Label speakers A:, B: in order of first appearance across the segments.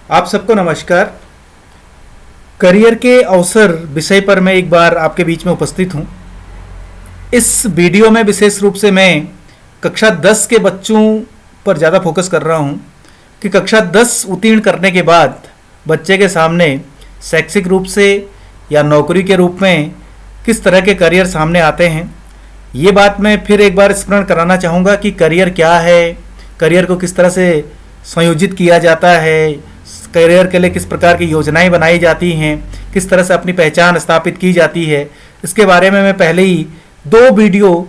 A: आप सबको नमस्कार। करियर के अवसर विषय पर मैं एक बार आपके बीच में उपस्थित हूँ। इस वीडियो में विशेष रूप से मैं कक्षा 10 के बच्चों पर ज़्यादा फोकस कर रहा हूँ कि कक्षा 10 उत्तीर्ण करने के बाद बच्चे के सामने शैक्षिक रूप से या नौकरी के रूप में किस तरह के करियर सामने आते हैं। ये बात मैं फिर एक बार स्मरण कराना चाहूँगा कि करियर क्या है, करियर को किस तरह से संयोजित किया जाता है, करियर के लिए किस प्रकार की योजनाएं बनाई जाती हैं, किस तरह से अपनी पहचान स्थापित की जाती है। इसके बारे में मैं पहले ही 2 वीडियो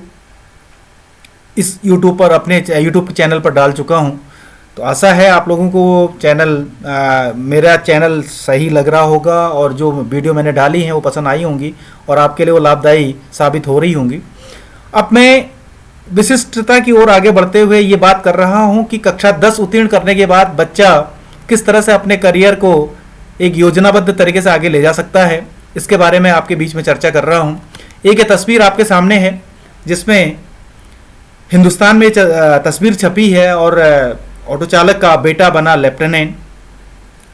A: इस यूट्यूब पर अपने यूट्यूब चैनल पर डाल चुका हूं। तो आशा है आप लोगों को मेरा चैनल सही लग रहा होगा और जो वीडियो मैंने डाली हैं वो पसंद आई होंगी और आपके लिए वो लाभदायी साबित हो रही होंगी। अब मैं विशिष्टता की ओर आगे बढ़ते हुए ये बात कर रहा हूं कि कक्षा 10 उत्तीर्ण करने के बाद बच्चा किस तरह से अपने करियर को एक योजनाबद्ध तरीके से आगे ले जा सकता है, इसके बारे में आपके बीच में चर्चा कर रहा हूं। एक ये तस्वीर आपके सामने है जिसमें हिंदुस्तान में तस्वीर छपी है और ऑटो चालक का बेटा बना लेफ्टिनेंट।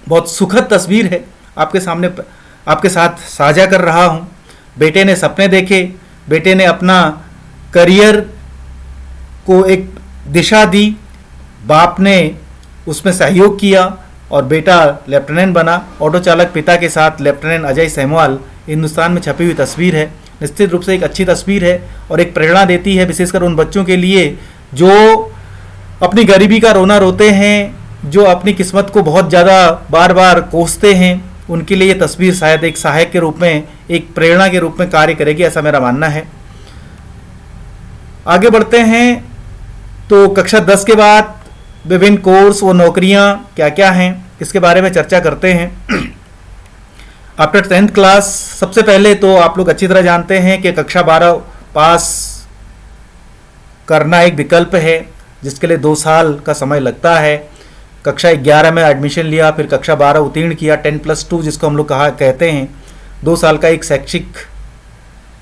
A: बहुत सुखद तस्वीर है, आपके सामने आपके साथ साझा कर रहा हूं। बेटे ने सपने देखे, बेटे ने अपना करियर को एक दिशा दी, बाप ने उसमें सहयोग किया और बेटा लेफ्टिनेंट बना। ऑटो चालक पिता के साथ लेफ्टिनेंट अजय सेमवाल हिंदुस्तान में छपी हुई तस्वीर है। निश्चित रूप से एक अच्छी तस्वीर है और एक प्रेरणा देती है, विशेषकर उन बच्चों के लिए जो अपनी गरीबी का रोना रोते हैं, जो अपनी किस्मत को बहुत ज़्यादा बार बार कोसते हैं। उनके लिए ये तस्वीर शायद एक सहायक के रूप में, एक प्रेरणा के रूप में कार्य करेगी, ऐसा मेरा मानना है। आगे बढ़ते हैं तो कक्षा 10 के बाद विभिन्न कोर्स व नौकरियां क्या क्या हैं, इसके बारे में चर्चा करते हैं। आफ्टर 10th क्लास सबसे पहले तो आप लोग अच्छी तरह जानते हैं कि कक्षा 12 पास करना एक विकल्प है जिसके लिए 2 साल का समय लगता है। कक्षा 11 में एडमिशन लिया, फिर कक्षा 12 उत्तीर्ण किया, 10+2 जिसको हम लोग कहते हैं। 2 साल का एक शैक्षिक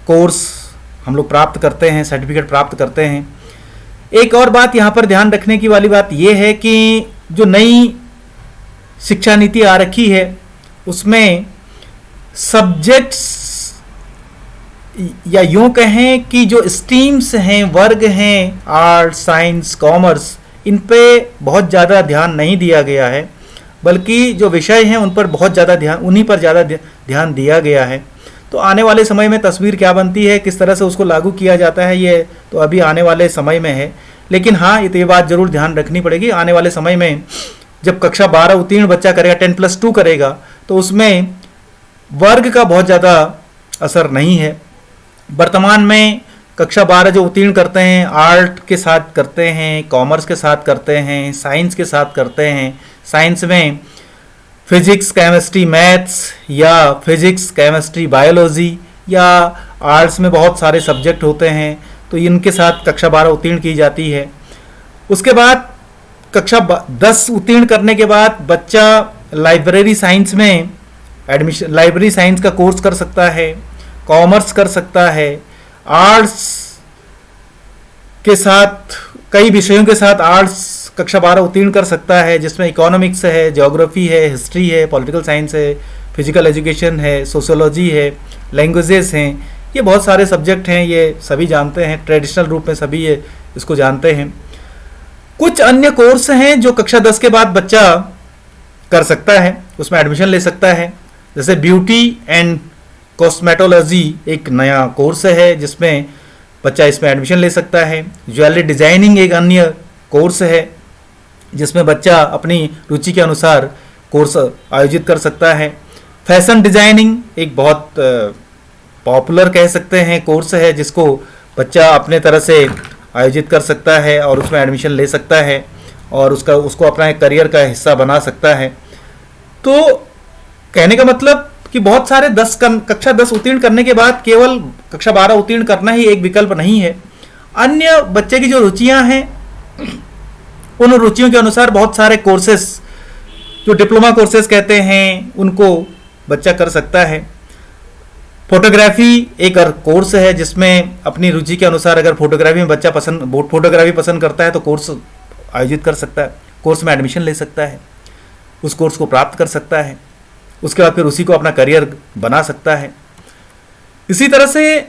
A: कोर्स हम लोग प्राप्त करते हैं, सर्टिफिकेट प्राप्त करते हैं। एक और बात यहाँ पर ध्यान रखने की वाली बात यह है कि जो नई शिक्षा नीति आ रखी है उसमें सब्जेक्ट्स या यूँ कहें कि जो स्ट्रीम्स हैं, वर्ग हैं, आर्ट, साइंस, कॉमर्स, इन पे बहुत ज़्यादा ध्यान नहीं दिया गया है, बल्कि जो विषय हैं उन पर बहुत ज़्यादा ध्यान, उन्हीं पर ज़्यादा ध्यान दिया गया है। तो आने वाले समय में तस्वीर क्या बनती है, किस तरह से उसको लागू किया जाता है, ये तो अभी आने वाले समय में है। लेकिन हाँ, ये बात जरूर ध्यान रखनी पड़ेगी, आने वाले समय में जब कक्षा 12 उत्तीर्ण बच्चा करेगा, 10+2 करेगा, तो उसमें वर्ग का बहुत ज़्यादा असर नहीं है। वर्तमान में कक्षा 12 जो उत्तीर्ण करते हैं, आर्ट के साथ करते हैं, कॉमर्स के साथ करते हैं, साइंस के साथ करते हैं। साइंस में फिजिक्स, केमिस्ट्री, मैथ्स या फिजिक्स, केमिस्ट्री, बायोलॉजी, या आर्ट्स में बहुत सारे सब्जेक्ट होते हैं, तो इनके साथ कक्षा 12 उत्तीर्ण की जाती है। उसके बाद कक्षा 10 उत्तीर्ण करने के बाद बच्चा लाइब्रेरी साइंस में एडमिशन, लाइब्रेरी साइंस का कोर्स कर सकता है, कॉमर्स कर सकता है, आर्ट्स के साथ कई विषयों के साथ आर्ट्स कक्षा 12 उत्तीर्ण कर सकता है, जिसमें इकोनॉमिक्स है, ज्योग्राफी है, हिस्ट्री है, पॉलिटिकल साइंस है, फिजिकल एजुकेशन है, सोशियोलॉजी है, लैंग्वेजेस हैं। ये बहुत सारे सब्जेक्ट हैं, ये सभी जानते हैं, ट्रेडिशनल रूप में सभी ये इसको जानते हैं। कुछ अन्य कोर्स हैं जो कक्षा 10 के बाद बच्चा कर सकता है, उसमें एडमिशन ले सकता है। जैसे ब्यूटी एंड कॉस्मेटोलॉजी एक नया कोर्स है जिसमें बच्चा इसमें एडमिशन ले सकता है। ज्वेलरी डिजाइनिंग एक अन्य कोर्स है जिसमें बच्चा अपनी रुचि के अनुसार कोर्स आयोजित कर सकता है। फैशन डिजाइनिंग एक बहुत पॉपुलर कह सकते हैं कोर्स है जिसको बच्चा अपने तरह से आयोजित कर सकता है और उसमें एडमिशन ले सकता है और उसको अपना एक करियर का हिस्सा बना सकता है। तो कहने का मतलब कि बहुत सारे कक्षा 10 उत्तीर्ण करने के बाद केवल कक्षा 12 उत्तीर्ण करना ही एक विकल्प नहीं है। अन्य बच्चे की जो रुचियां हैं उन रुचियों के अनुसार बहुत सारे कोर्सेस, जो डिप्लोमा कोर्सेस कहते हैं, उनको बच्चा कर सकता है। फोटोग्राफी एक कोर्स है जिसमें अपनी रुचि के अनुसार अगर फोटोग्राफी में बच्चा फोटोग्राफी पसंद करता है तो कोर्स आयोजित कर सकता है, कोर्स में एडमिशन ले सकता है। उस कोर्स को प्राप्त कर सकता है। उसके बाद फिर उसी को अपना करियर बना सकता है। इसी तरह से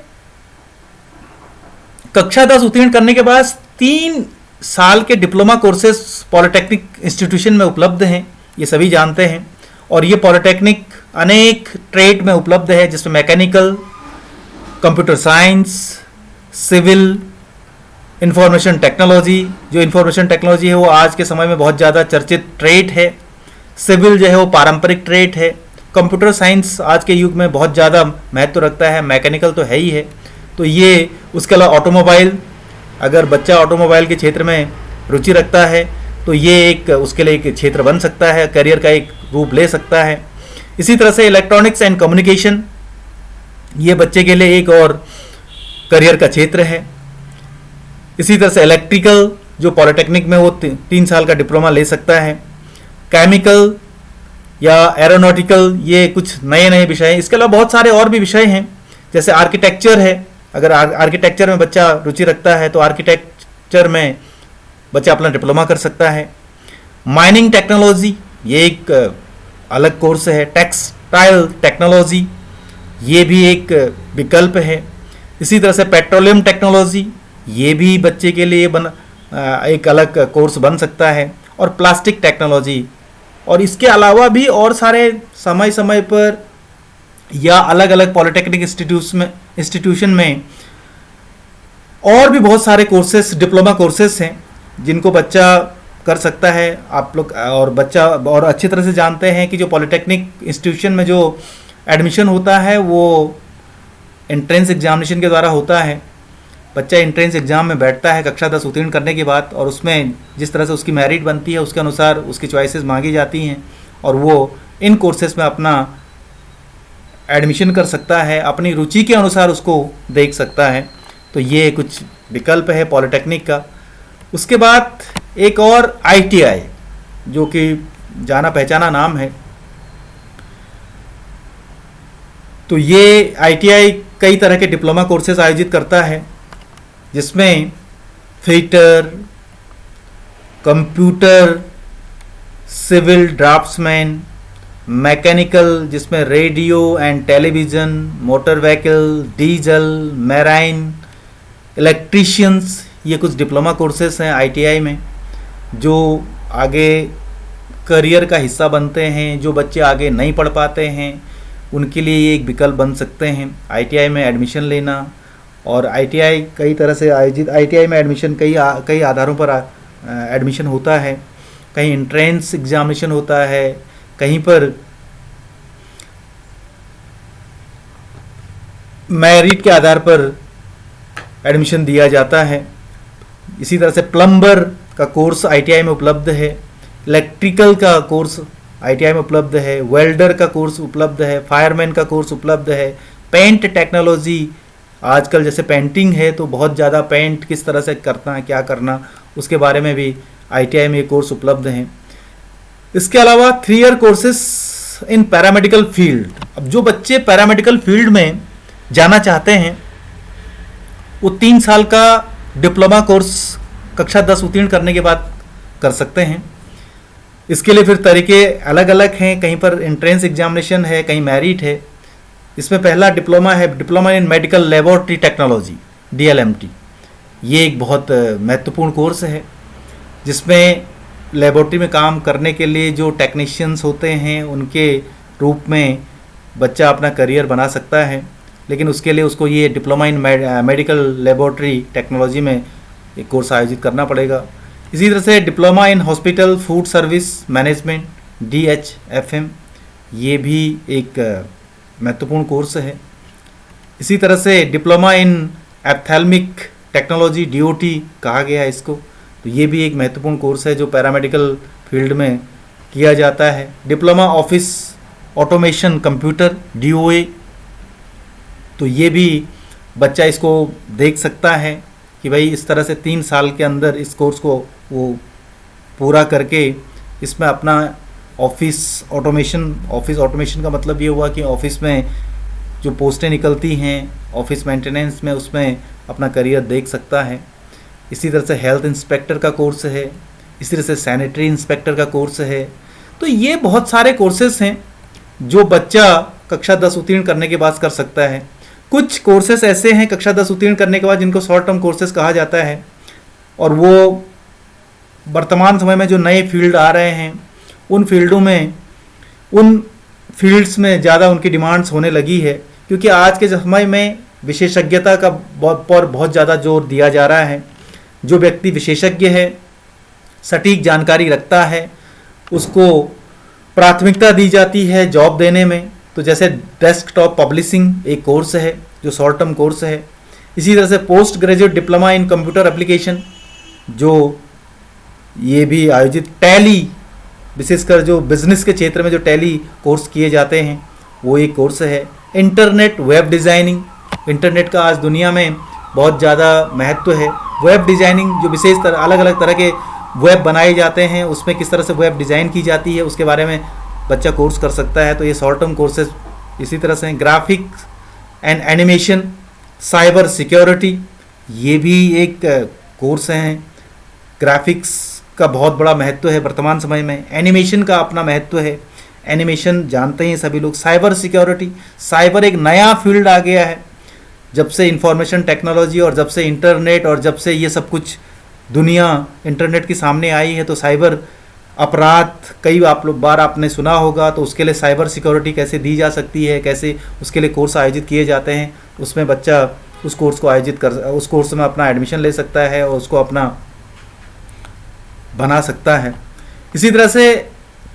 A: कक्षा 10 उत्तीर्ण करने के बाद 3 साल के डिप्लोमा कोर्सेज पॉलिटेक्निक इंस्टीट्यूशन में उपलब्ध हैं, ये सभी जानते हैं। और ये पॉलिटेक्निक अनेक ट्रेड में उपलब्ध है, जिसमें mechanical, computer science, civil, information technology. जो इंफॉर्मेशन टेक्नोलॉजी है वो आज के समय में बहुत ज़्यादा चर्चित ट्रेड है। सिविल जो है वो पारंपरिक ट्रेड है। कंप्यूटर साइंस आज के युग में बहुत ज़्यादा महत्व रखता है। मैकेनिकल तो है ही है। तो ये, उसके अलावा ऑटोमोबाइल, अगर बच्चा ऑटोमोबाइल के क्षेत्र में रुचि रखता है तो ये एक उसके लिए एक क्षेत्र बन सकता है, करियर का एक रूप ले सकता है। इसी तरह से इलेक्ट्रॉनिक्स एंड कम्युनिकेशन, ये बच्चे के लिए एक और करियर का क्षेत्र है। इसी तरह से इलेक्ट्रिकल, जो पॉलिटेक्निक में वो 3 साल का डिप्लोमा ले सकता है। केमिकल या एरोनॉटिकल, ये कुछ नए नए विषय हैं। इसके अलावा बहुत सारे और भी विषय हैं, जैसे आर्किटेक्चर है। अगर आर्किटेक्चर में बच्चा रुचि रखता है तो आर्किटेक्चर में बच्चा अपना डिप्लोमा कर सकता है। माइनिंग टेक्नोलॉजी, ये एक अलग कोर्स है। टेक्सटाइल टेक्नोलॉजी, ये भी एक विकल्प है। इसी तरह से पेट्रोलियम टेक्नोलॉजी, ये भी बच्चे के लिए एक अलग कोर्स बन सकता है। और प्लास्टिक टेक्नोलॉजी, और इसके अलावा भी और सारे समय समय पर या अलग अलग पॉलिटेक्निक इंस्टीट्यूशन में और भी बहुत सारे कोर्सेस, डिप्लोमा कोर्सेस हैं जिनको बच्चा कर सकता है। आप लोग और बच्चा और अच्छी तरह से जानते हैं कि जो पॉलिटेक्निक इंस्टीट्यूशन में जो एडमिशन होता है वो एंट्रेंस एग्जामिनेशन के द्वारा होता है। बच्चा एंट्रेंस एग्जाम में बैठता है कक्षा 10 उत्तीर्ण करने के बाद, और उसमें जिस तरह से उसकी मेरिट बनती है उसके अनुसार उसकी चॉइसेस मांगी जाती हैं और वो इन कोर्सेस में अपना एडमिशन कर सकता है, अपनी रुचि के अनुसार उसको देख सकता है। तो ये कुछ विकल्प है पॉलिटेक्निक का। उसके बाद एक और ITI, जो कि जाना पहचाना नाम है। तो ये ITI कई तरह के डिप्लोमा कोर्सेज आयोजित करता है, जिसमें fitter, computer, civil draftsman, mechanical जिसमें radio and television, motor vehicle, diesel, marine, electricians, ये कुछ डिप्लोमा कोर्सेस हैं ITI में जो आगे करियर का हिस्सा बनते हैं। जो बच्चे आगे नहीं पढ़ पाते हैं उनके लिए ये एक विकल्प बन सकते हैं ITI में एडमिशन लेना। और ITI कई तरह से आयोजित, ITI में एडमिशन कई आधारों पर एडमिशन होता है। कहीं एंट्रेंस एग्जामिनेशन होता है, कहीं पर मेरिट के आधार पर एडमिशन दिया जाता है। इसी तरह से प्लम्बर का कोर्स ITI में उपलब्ध है, इलेक्ट्रिकल का कोर्स ITI में उपलब्ध है, वेल्डर का कोर्स उपलब्ध है, फायरमैन का कोर्स उपलब्ध है, पेंट टेक्नोलॉजी, आजकल जैसे पेंटिंग है तो बहुत ज़्यादा पेंट किस तरह से करना है, क्या करना, उसके बारे में भी ITI में ये कोर्स उपलब्ध हैं। इसके अलावा 3 ईयर कोर्सेस इन पैरामेडिकल फील्ड। अब जो बच्चे पैरामेडिकल फील्ड में जाना चाहते हैं वो 3 साल का डिप्लोमा कोर्स कक्षा 10 उत्तीर्ण करने के बाद कर सकते हैं। इसके लिए फिर तरीके अलग अलग हैं, कहीं पर एंट्रेंस एग्जामिनेशन है, कहीं मेरिट है। इसमें पहला डिप्लोमा है, diploma in medical laboratory technology, DLMT। ये एक बहुत महत्वपूर्ण कोर्स है जिसमें लेबोरेटरी में काम करने के लिए जो टेक्नीशियंस होते हैं उनके रूप में बच्चा अपना करियर बना सकता है। लेकिन उसके लिए उसको ये diploma in medical laboratory technology में एक कोर्स आयोजित करना पड़ेगा। इसी तरह से diploma in hospital food service management, DHFM, ये भी एक महत्वपूर्ण कोर्स है। इसी तरह से डिप्लोमा इन एप्थेल्मिक टेक्नोलॉजी, DOT कहा गया है इसको, तो ये भी एक महत्वपूर्ण कोर्स है जो पैरामेडिकल फील्ड में किया जाता है। Diploma office automation computer, DOA, तो ये भी बच्चा इसको देख सकता है कि भाई इस तरह से 3 साल के अंदर इस कोर्स को वो पूरा करके इसमें अपना ऑफिस ऑटोमेशन का मतलब ये हुआ कि ऑफिस में जो पोस्टें निकलती हैं ऑफिस मेंटेनेंस में, उसमें अपना करियर देख सकता है। इसी तरह से हेल्थ इंस्पेक्टर का कोर्स है, इसी तरह से सैनिटरी इंस्पेक्टर का कोर्स है, तो ये बहुत सारे कोर्सेस हैं जो बच्चा कक्षा 10 उत्तीर्ण करने के बाद कर सकता है। कुछ कोर्सेस ऐसे हैं कक्षा 10 उत्तीर्ण करने के बाद जिनको शॉर्ट टर्म कोर्सेज कहा जाता है, और वो वर्तमान समय में जो नए फील्ड आ रहे हैं उन फील्ड्स में ज़्यादा उनकी डिमांड्स होने लगी है, क्योंकि आज के समय में विशेषज्ञता का पर बहुत ज़्यादा जोर दिया जा रहा है। जो व्यक्ति विशेषज्ञ है, सटीक जानकारी रखता है, उसको प्राथमिकता दी जाती है जॉब देने में। तो जैसे डेस्कटॉप पब्लिशिंग एक कोर्स है जो शॉर्ट टर्म कोर्स है। इसी तरह से post graduate diploma in computer application, जो ये भी आयोजित, टैली, विशेषकर जो बिजनेस के क्षेत्र में जो टैली कोर्स किए जाते हैं वो एक कोर्स है। इंटरनेट वेब डिज़ाइनिंग, इंटरनेट का आज दुनिया में बहुत ज़्यादा महत्व है। वेब डिज़ाइनिंग जो विशेष तरह अलग अलग तरह के वेब बनाए जाते हैं, उसमें किस तरह से वेब डिज़ाइन की जाती है उसके बारे में बच्चा कोर्स कर सकता है। तो ये शॉर्ट टर्म कोर्सेज इसी तरह से graphics and animation, cyber security, ये भी एक कोर्स हैं। ग्राफिक्स का बहुत बड़ा महत्व है वर्तमान समय में, एनिमेशन का अपना महत्व है, एनिमेशन जानते हैं सभी लोग। साइबर सिक्योरिटी, साइबर एक नया फील्ड आ गया है जब से इंफॉर्मेशन टेक्नोलॉजी और जब से इंटरनेट और जब से ये सब कुछ दुनिया इंटरनेट के सामने आई है। तो साइबर अपराध कई बार आपने सुना होगा, तो उसके लिए साइबर सिक्योरिटी कैसे दी जा सकती है, कैसे उसके लिए कोर्स आयोजित किए जाते हैं, उसमें बच्चा उस कोर्स में अपना एडमिशन ले सकता है और उसको अपना बना सकता है। इसी तरह से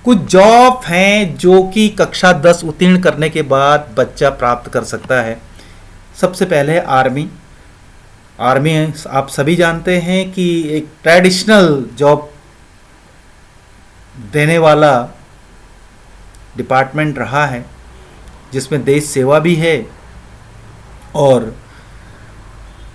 A: कुछ जॉब हैं जो कि कक्षा 10 उत्तीर्ण करने के बाद बच्चा प्राप्त कर सकता है। सबसे पहले आर्मी आप सभी जानते हैं कि एक ट्रेडिशनल जॉब देने वाला डिपार्टमेंट रहा है, जिसमें देश सेवा भी है और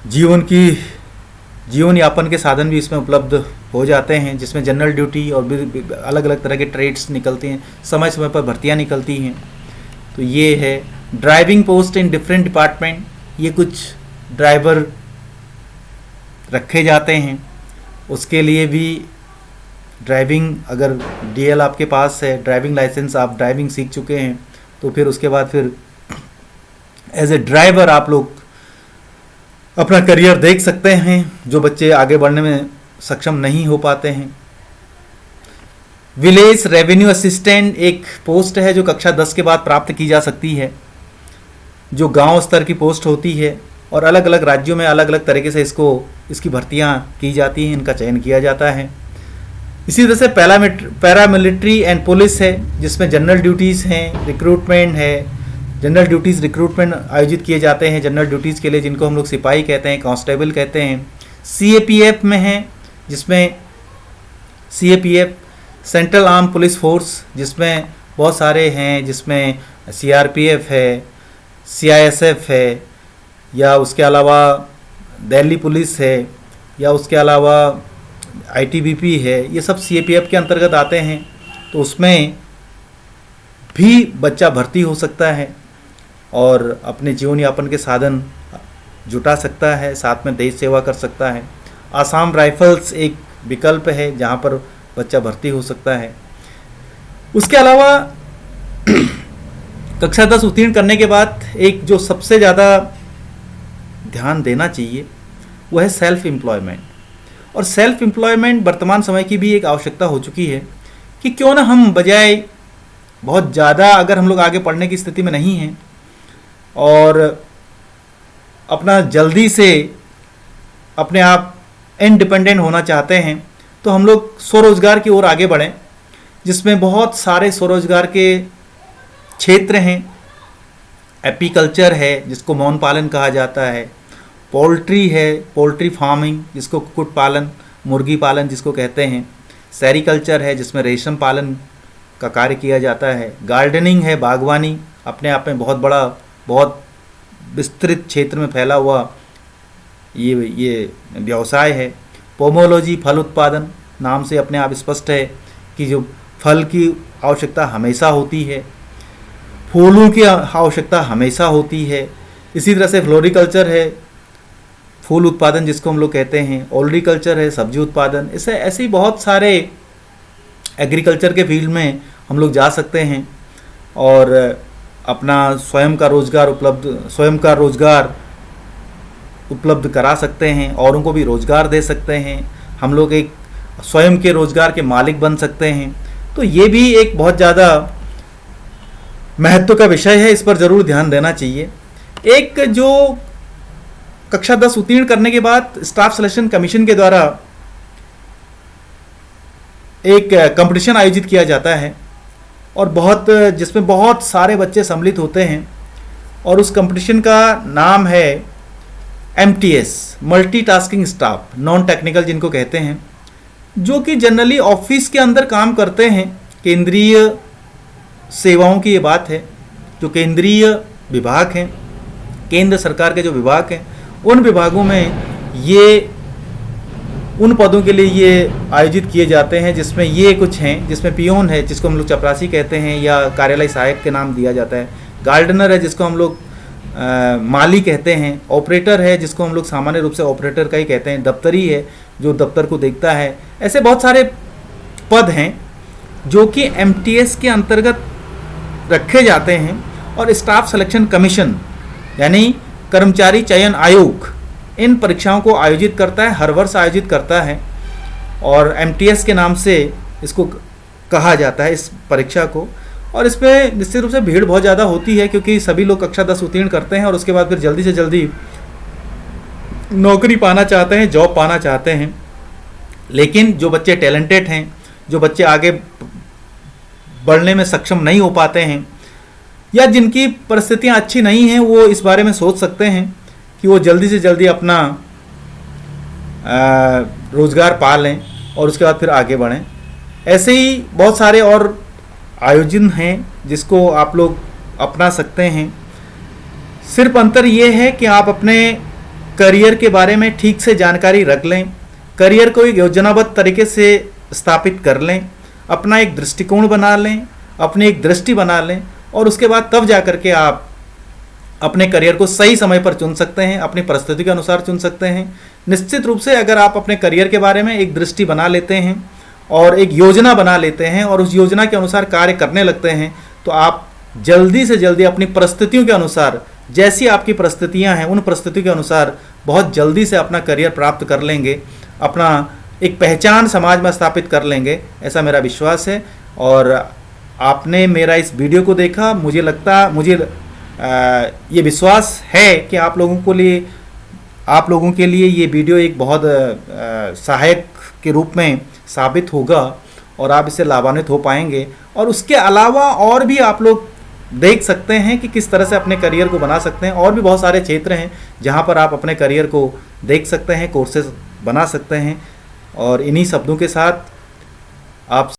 A: जीवन यापन के साधन भी इसमें उपलब्ध हो जाते हैं, जिसमें जनरल ड्यूटी और भी अलग अलग तरह के ट्रेड्स निकलते हैं, समय समय पर भर्तियां निकलती हैं। तो ये है driving post in different department, ये कुछ ड्राइवर रखे जाते हैं, उसके लिए भी ड्राइविंग, अगर डीएल आपके पास है, ड्राइविंग लाइसेंस, आप ड्राइविंग सीख चुके हैं, तो फिर उसके बाद फिर एज ए ड्राइवर आप लोग अपना करियर देख सकते हैं, जो बच्चे आगे बढ़ने में सक्षम नहीं हो पाते हैं। विलेज रेवेन्यू असिस्टेंट एक पोस्ट है जो कक्षा 10 के बाद प्राप्त की जा सकती है, जो गांव स्तर की पोस्ट होती है और अलग अलग राज्यों में अलग अलग तरीके से इसकी भर्तियां की जाती हैं, इनका चयन किया जाता है। इसी तरह से पैरामिलिट्री एंड पुलिस है, जिसमें जनरल ड्यूटीज़ हैं, रिक्रूटमेंट है, जनरल ड्यूटीज़ रिक्रूटमेंट आयोजित किए जाते हैं जनरल ड्यूटीज़ के लिए, जिनको हम लोग सिपाही कहते हैं, कांस्टेबल कहते हैं। सीएपीएफ में है, जिसमें CAPF central arm police force, जिसमें बहुत सारे हैं, जिसमें सीआरपीएफ है, सीआईएसएफ है, या उसके अलावा दिल्ली पुलिस है, या उसके अलावा आईटीबीपी है, ये सब सीएपीएफ के अंतर्गत आते हैं। तो उसमें भी बच्चा भर्ती हो सकता है और अपने जीवन यापन के साधन जुटा सकता है, साथ में देश सेवा कर सकता है। आसाम राइफल्स एक विकल्प है जहाँ पर बच्चा भर्ती हो सकता है। उसके अलावा कक्षा 10 उत्तीर्ण करने के बाद एक जो सबसे ज़्यादा ध्यान देना चाहिए वो है सेल्फ एम्प्लॉयमेंट। और सेल्फ एम्प्लॉयमेंट वर्तमान समय की भी एक आवश्यकता हो चुकी है कि क्यों ना हम बजाय बहुत ज़्यादा, अगर हम लोग आगे पढ़ने की स्थिति में नहीं हैं और अपना जल्दी से अपने आप इंडिपेंडेंट होना चाहते हैं, तो हम लोग स्वरोजगार की ओर आगे बढ़ें, जिसमें बहुत सारे स्वरोजगार के क्षेत्र हैं। एपीकल्चर है, जिसको मौन पालन कहा जाता है, पोल्ट्री है, पोल्ट्री फार्मिंग जिसको कुक्कुट पालन, मुर्गी पालन जिसको कहते हैं, सेरिकल्चर है जिसमें रेशम पालन का कार्य किया जाता है, गार्डनिंग है, बागवानी अपने आप में बहुत बड़ा, बहुत विस्तृत क्षेत्र में फैला हुआ ये व्यवसाय है। पोमोलॉजी फल उत्पादन, नाम से अपने आप स्पष्ट है कि जो फल की आवश्यकता हमेशा होती है, फूलों की आवश्यकता हमेशा होती है। इसी तरह से फ्लोरिकल्चर है, फूल उत्पादन जिसको हम लोग कहते हैं, ओल्ड्रिकल्चर है, सब्जी उत्पादन। ऐसे ही बहुत सारे एग्रीकल्चर के फील्ड में हम लोग जा सकते हैं और अपना स्वयं का रोजगार उपलब्ध करा सकते हैं, औरों को भी रोजगार दे सकते हैं, हम लोग एक स्वयं के रोजगार के मालिक बन सकते हैं। तो ये भी एक बहुत ज़्यादा महत्व का विषय है, इस पर ज़रूर ध्यान देना चाहिए। एक जो कक्षा 10 उत्तीर्ण करने के बाद स्टाफ सिलेक्शन कमीशन के द्वारा एक कंपटीशन आयोजित किया जाता है और जिसमें बहुत सारे बच्चे सम्मिलित होते हैं, और उस कंपटीशन का नाम है MTS, multitasking staff, non technical जिनको कहते हैं, जो कि जनरली ऑफिस के अंदर काम करते हैं। केंद्रीय सेवाओं की ये बात है, जो केंद्रीय विभाग हैं, केंद्र सरकार के जो विभाग हैं, उन विभागों में ये उन पदों के लिए ये आयोजित किए जाते हैं, जिसमें ये कुछ हैं, जिसमें पियोन है जिसको हम लोग चपरासी कहते हैं या कार्यालय सहायक के नाम दिया जाता है, गार्डनर है जिसको हम लोग माली कहते हैं, ऑपरेटर है जिसको हम लोग सामान्य रूप से ऑपरेटर का ही कहते हैं, दफ्तरी है जो दफ्तर को देखता है। ऐसे बहुत सारे पद हैं जो कि MTS के अंतर्गत रखे जाते हैं, और स्टाफ सिलेक्शन कमीशन यानी कर्मचारी चयन आयोग इन परीक्षाओं को आयोजित करता है, हर वर्ष आयोजित करता है, और MTS के नाम से इसको कहा जाता है इस परीक्षा को। और इस पर निश्चित रूप से भीड़ बहुत ज़्यादा होती है, क्योंकि सभी लोग कक्षा 10 उत्तीर्ण करते हैं और उसके बाद फिर जल्दी से जल्दी नौकरी पाना चाहते हैं, जॉब पाना चाहते हैं। लेकिन जो बच्चे टैलेंटेड हैं, जो बच्चे आगे बढ़ने में सक्षम नहीं हो पाते हैं, या जिनकी परिस्थितियां अच्छी नहीं हैं, वो इस बारे में सोच सकते हैं कि वो जल्दी से जल्दी अपना रोज़गार पा लें और उसके बाद फिर आगे बढ़ें। ऐसे ही बहुत सारे और आयोजन हैं जिसको आप लोग अपना सकते हैं। सिर्फ अंतर ये है कि आप अपने करियर के बारे में ठीक से जानकारी रख लें, करियर को एक योजनाबद्ध तरीके से स्थापित कर लें, अपना एक दृष्टिकोण बना लें, अपनी एक दृष्टि बना लें, और उसके बाद तब जा कर के आप अपने करियर को सही समय पर चुन सकते हैं, अपनी परिस्थिति के अनुसार चुन सकते हैं। निश्चित रूप से अगर आप अपने करियर के बारे में एक दृष्टि बना लेते हैं और एक योजना बना लेते हैं और उस योजना के अनुसार कार्य करने लगते हैं, तो आप जल्दी से जल्दी अपनी परिस्थितियों के अनुसार, जैसी आपकी परिस्थितियां हैं उन परिस्थितियों के अनुसार बहुत जल्दी से अपना करियर प्राप्त कर लेंगे, अपना एक पहचान समाज में स्थापित कर लेंगे, ऐसा मेरा विश्वास है। और आपने मेरा इस वीडियो को देखा, मुझे ये विश्वास है कि आप लोगों के लिए ये वीडियो एक बहुत सहायक के रूप में साबित होगा और आप इससे लाभान्वित हो पाएंगे। और उसके अलावा और भी आप लोग देख सकते हैं कि किस तरह से अपने करियर को बना सकते हैं। और भी बहुत सारे क्षेत्र हैं जहां पर आप अपने करियर को देख सकते हैं, कोर्सेज बना सकते हैं। और इन्हीं शब्दों के साथ आप